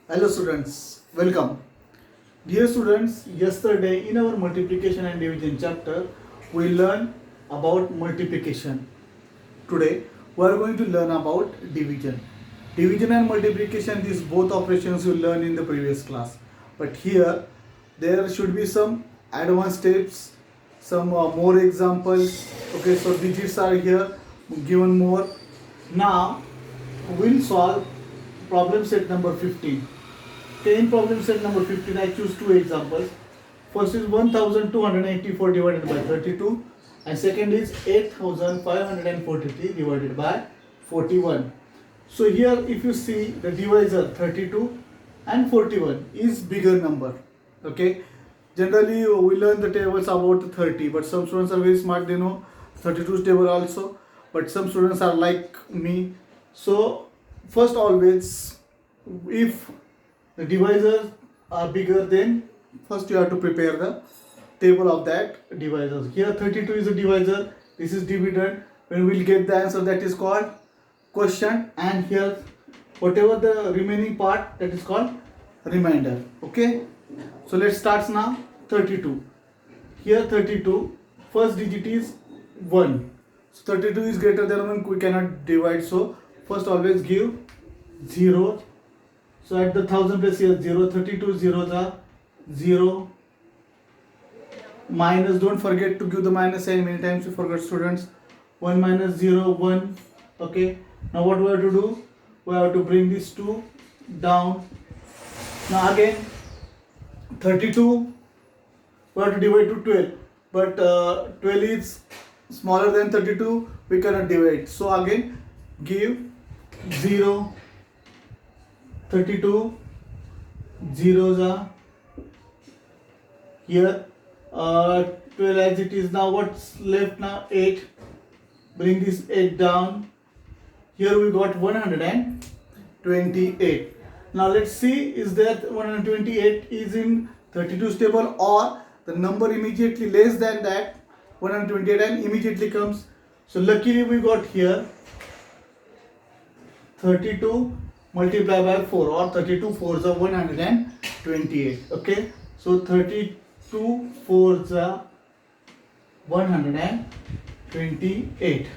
Hello students, welcome. Dear students, yesterday in our multiplication and division chapter, we learned about multiplication. Today, we are going to learn about division. Division and multiplication, these both operations you learned in the previous class. But here, there should be some advanced steps, some more examples. Okay, so digits are here, given more. Now, we'll solve problem set number 15. Okay, in problem set number 15, I choose two examples. First is 1284 divided by 32, and second is 8543 divided by 41. So here, if you see the divisor 32 and 41 is bigger number. Okay, generally we learn the tables about 30, but some students are very smart, they know 32 table also, but some students are like me. So first, always, if the divisors are bigger, then first you have to prepare the table of that divisors. Here 32 is a divisor, this is dividend. When we will get the answer, that is called quotient, and here whatever the remaining part, that is called remainder. Okay, so let's start now. 32, here 32, first digit is 1, so 32 is greater than 1, we cannot divide, so first always give 0. So at the thousand place here 0, 32 zeros are 0, minus, don't forget to give the minus sign, many times you forget students. 1 minus 0, 1. Okay, now what we have to do? We have to bring these two down. Now again 32, we have to divide to 12, but 12 is smaller than 32, we cannot divide, so again give 0. 32 zeros are here, 12 as it is. Now what's left now? 8. Bring this 8 down. Here we got 128. Now let's see, is that 128 is in 32's table, or the number immediately less than that 128 and immediately comes. So luckily we got here 32 multiply by 4, or 32 4s are 128. Okay, so 32 4s are 128.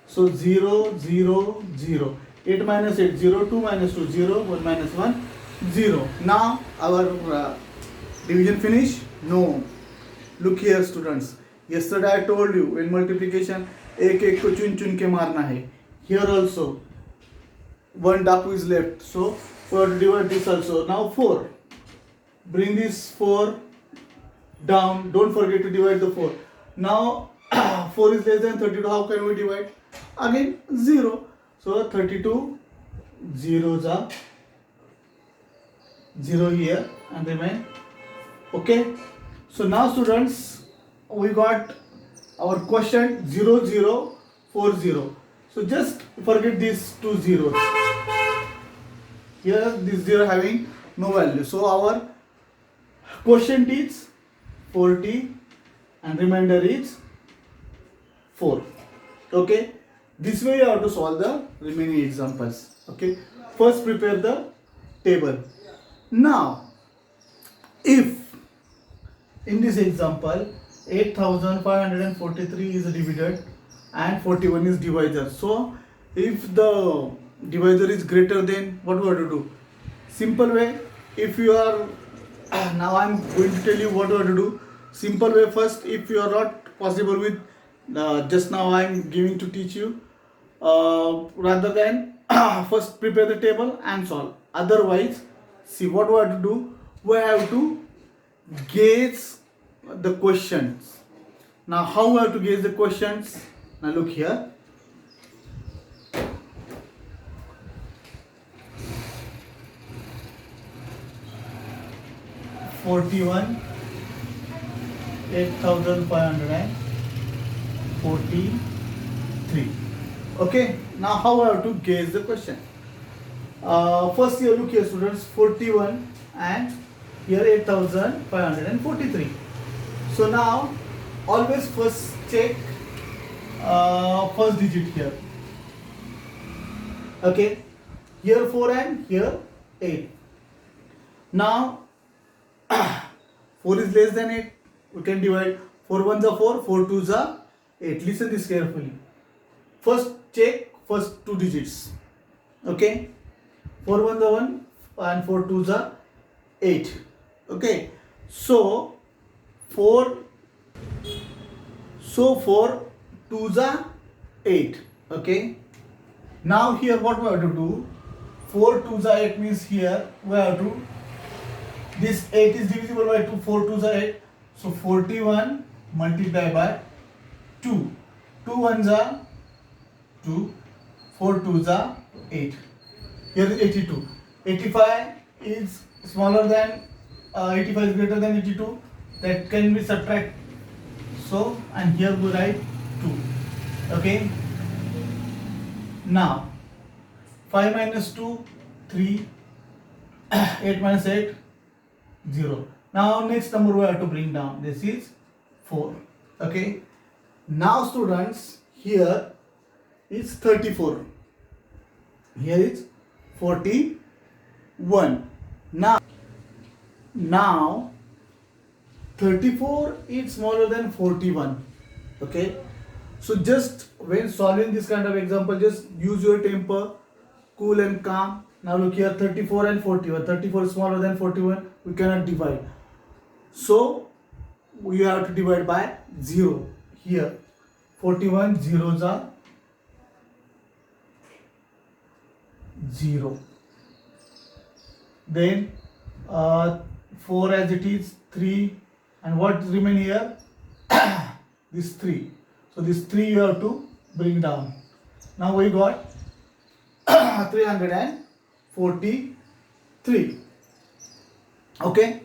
So 0 0 0, 8 minus 8 0, 2 minus 2 0, 1 minus 1 0. Now our division finish? No. Look here students, yesterday I told you in multiplication एक एक को चुन चुन के मारना है. Here also one daku is left, so we have to divide this also. Now 4, bring this 4 down, don't forget to divide the 4. Now 4 is less than 32, how can we divide? Again 0, so 32 zeros are 0 here and remain. Okay, so now students, we got our question 0040. So just forget these two zeros. Here this 0 having no value. So our quotient is 40 and remainder is 4. Okay, this way you have to solve the remaining examples. Okay, first prepare the table. Now if in this example 8543 is divided and 41 is divisor, so if the divisor is greater than, what we have to do? Simple way, if you are now I am going to tell you what we have to do. Simple way, first, if you are not possible with just now I am giving to teach you, rather than first prepare the table and solve. Otherwise, see what we have to do, we have to gauge the questions. Now how we have to gauge the questions? Now look here, 41, 8543. Okay, now how I have to gauge the question? First here, look here students, 41 and here 8543. So now always first check first digit here. Okay, here 4 and here 8. Now 4 is less than 8. We can divide 4 ones are 4, 4 twos are 8. Listen this carefully. First check first two digits. Okay. 4 ones are 1 and 4 twos are 8. Okay. So 4 twos are 8. Okay. Now here what we have to do? 4 twos are 8 means here we have to, this 8 is divisible by 2, 4 twos are 8. So 41 multiplied by 2. 2 ones are 2, 4 twos are 8. Here is 82. 85 is smaller than 85 is greater than 82. That can be subtract. So, and here we write 2. Okay. Now 5 minus 2, 3. 8 minus 8, 0. Now next number we have to bring down. This is 4. Okay. Now students, here is 34. Here is 41. Now 34 is smaller than 41. Okay. So just when solving this kind of example, just use your temper, cool and calm. Now look here, 34 and 41. 34 is smaller than 41. We cannot divide. So we have to divide by 0. Here 41 zeros are 0. Then 4 as it is 3, and what remain here? This 3. So this 3 you have to bring down. Now we got 343. Okay.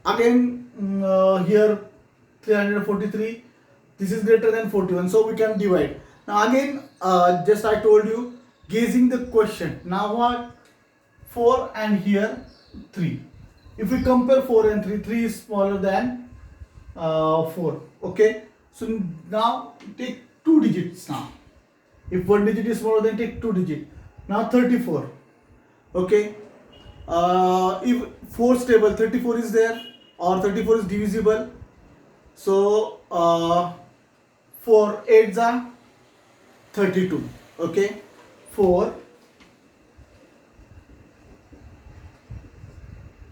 Again here 343. This is greater than 41, so we can divide. Now again, just I told you, gauging the question. Now what? 4 and here 3. If we compare 4 and 3, 3 is smaller than 4. Okay. So now take 2 digits now. If 1 digit is smaller, then take 2 digits. Now 34. Okay. If 4 stable, 34 is there, or 34 is divisible. So 4 8s are 32. Okay. 4.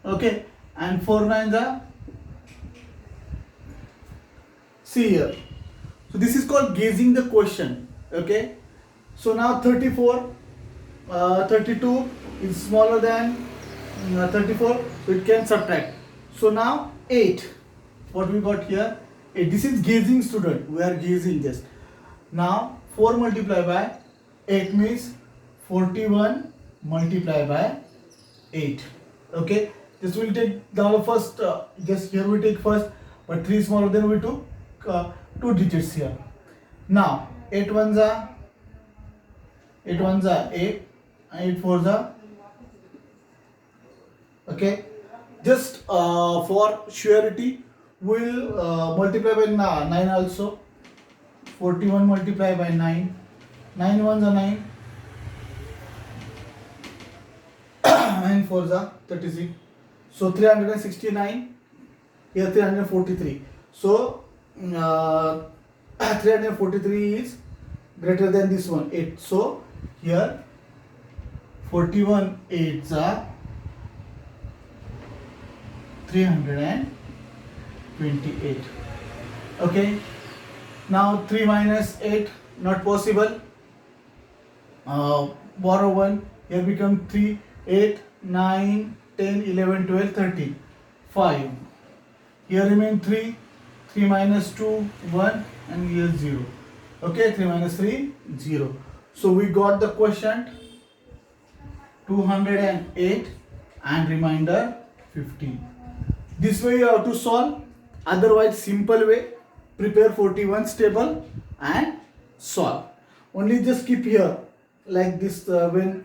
Okay. And 4 9s are, see here. So this is called gauging the question. Okay. So now 34, 32 is smaller than 34, so it can subtract. So now 8, what we got here? 8. This is gauging, student. We are gauging this. Now 4 multiplied by 8 means 41 multiplied by 8. Okay. This will take the first. Just here we take first, but 3 smaller than we took 2 digits here. Now 8 ones are 8, 8 fours are. Okay. Just for surety, we'll multiply by 9 also. 41 multiplied by 9. 9 ones are 9. 9 fours are 36. So 369. Here 343. So 343 is greater than this one, 8. So here 41 8s are 328. Okay. Now 3 minus 8, not possible. Borrow 1. Here become 3, 8, 9, 10, 11, 12, 13. 5. Here remain 3. 3 minus 2, 1, and here 0. Okay, 3 minus 3, 0. So we got the quotient 208 and remainder 15. This way you have to solve. Otherwise, simple way, prepare 41's table and solve. Only just keep here like this. When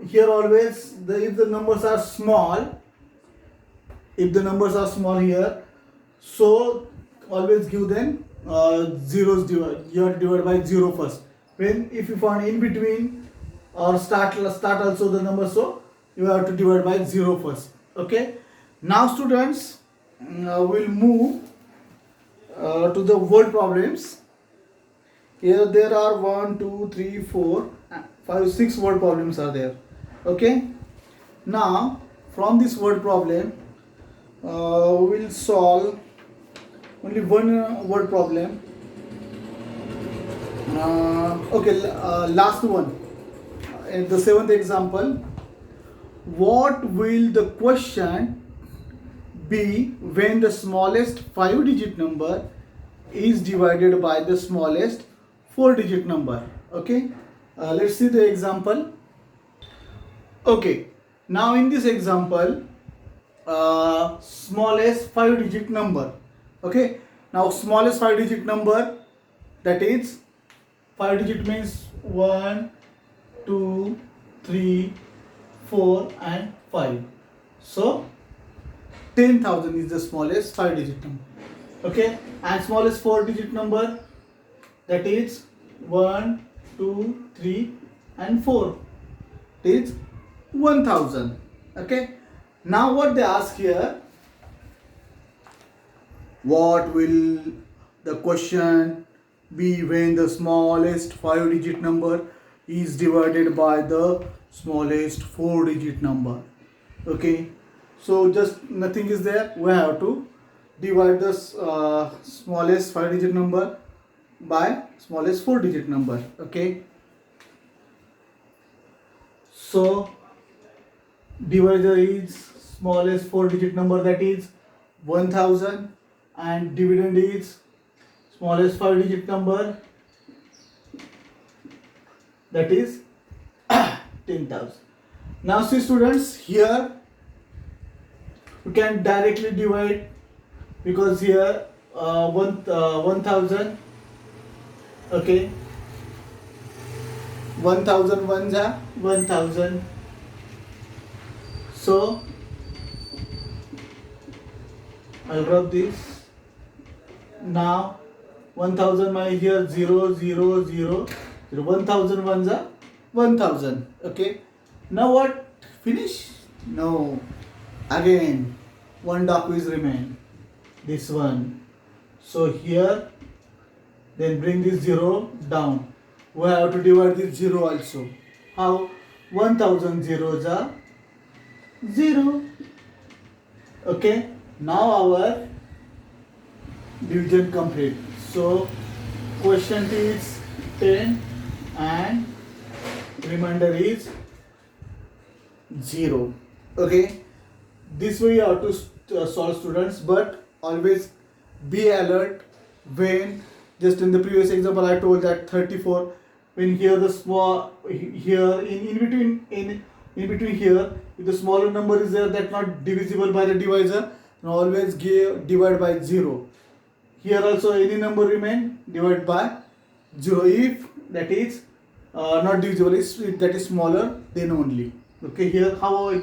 here always, if the numbers are small, here, so always give them zeros. You have to divide by 0 first. When if you find in between or start also the number, so you have to divide by 0 first. Okay. Now students, we'll move to the word problems. Here there are 1, 2, 3, 4, 5, 6 word problems are there. Okay. Now from this word problem, we'll solve only one word problem. Last one. In the 7th example, what will the question be when the smallest 5-digit number is divided by the smallest 4-digit number? Okay, let's see the example. Okay, now in this example, smallest 5-digit number. Okay, now smallest 5-digit number, that is 5-digit means 1, 2, 3, 4 and 5. So 10,000 is the smallest 5-digit number. Okay, and smallest 4-digit number, that is 1, 2, 3 and 4. It is 1,000. Okay, now what they ask here, what will the question be when the smallest 5-digit number is divided by the smallest 4-digit number? Okay, so just nothing is there, we have to divide the smallest 5-digit number by smallest 4-digit number. Okay, so divisor is smallest 4-digit number, that is 1000, and dividend is smallest 5-digit number, that is 10,000. Now see students, here we can directly divide, because here 1000. Okay, 1000 ones are 1000. So I'll rub this. Now 1000 my here 0 0 0 0. 1000 ones are 1000. Okay, now what, finish? No, again one dot is remain, this one. So here, then bring this 0 down. We have to divide this 0 also. How? 1000 zeros are 0. Okay, now our division complete. So quotient is 10 and remainder is 0. Okay, this way you have to solve students, but always be alert when, just in the previous example I told that 34, when here the small, here in between here, if the smaller number is there, that not divisible by the divisor, and always divide by 0. Here also any number remain, divide by 0. If that is not divisible, that is smaller, then only. Okay, here how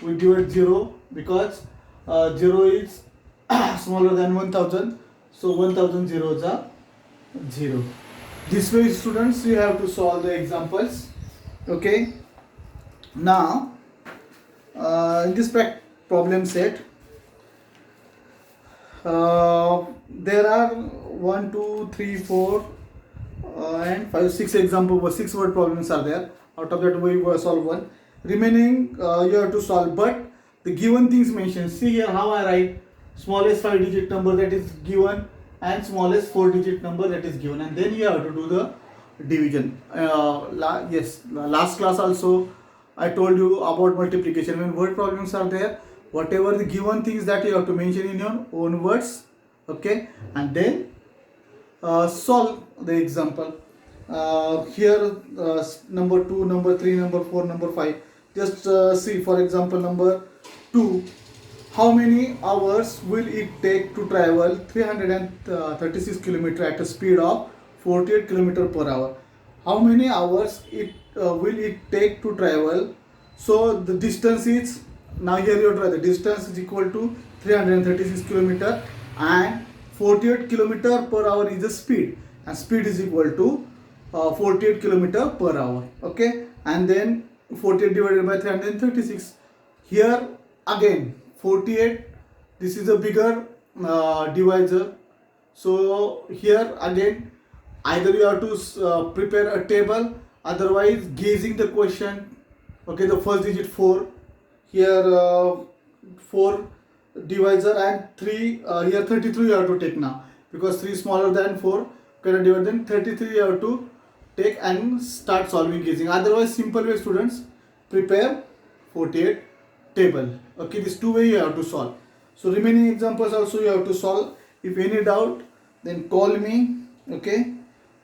we divide 0, because 0 is smaller than 1000, so 1000 zeros are 0. This way students, you have to solve the examples. Okay, now in this problem set, there are 1 2 3 4 and 5 6 example, 6 word problems are there. Out of that we will solve one, remaining you have to solve, but the given things mentioned. See here how I write smallest 5-digit number, that is given, and smallest 4-digit number, that is given, and then you have to do the division. Last class also I told you about multiplication. When word problems are there, whatever the given things, that you have to mention in your own words. Okay, and then solve the example. Here number 2, number 3, number 4, number 5. Just see, for example, number 2. How many hours will it take to travel 336 km at a speed of 48 km per hour? How many hours will it take to travel? So the distance is, now here you try, the distance is equal to 336 km and 48 km per hour is the speed, and speed is equal to 48 km per hour. Okay, and then 48 divided by 336. Here again 48, this is a bigger divisor. So here again either you have to prepare a table, otherwise guessing the question. Okay, the first digit 4, here 4 divisor, and 3 here 33 you have to take now, because 3 smaller than 4 cannot divide, then 33 you have to take and start solving guessing. Otherwise simple way students, prepare 48 table. Okay, this two way you have to solve. So remaining examples also you have to solve. If any doubt, then call me. Okay,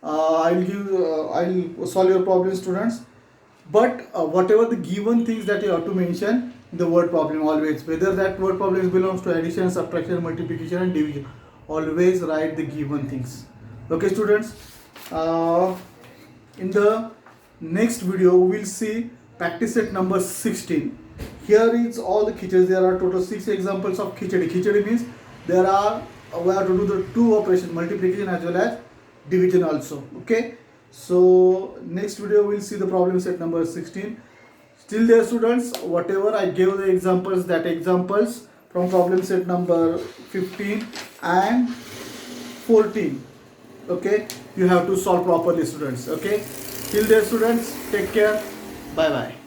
I'll solve your problem students. But whatever the given things that you have to mention in the word problem always, whether that word problem belongs to addition, subtraction, multiplication and division, always write the given things. Okay students, in the next video we will see practice set number 16. Here is all the khichdi. There are total 6 examples of khichdi. Khichdi means there are, we have to do the 2 operations, multiplication as well as division also. Okay, so next video we'll see the problem set number 16. Still there students, whatever I gave the examples, that examples from problem set number 15 and 14, okay, you have to solve properly students. Okay, till there students, take care, bye bye.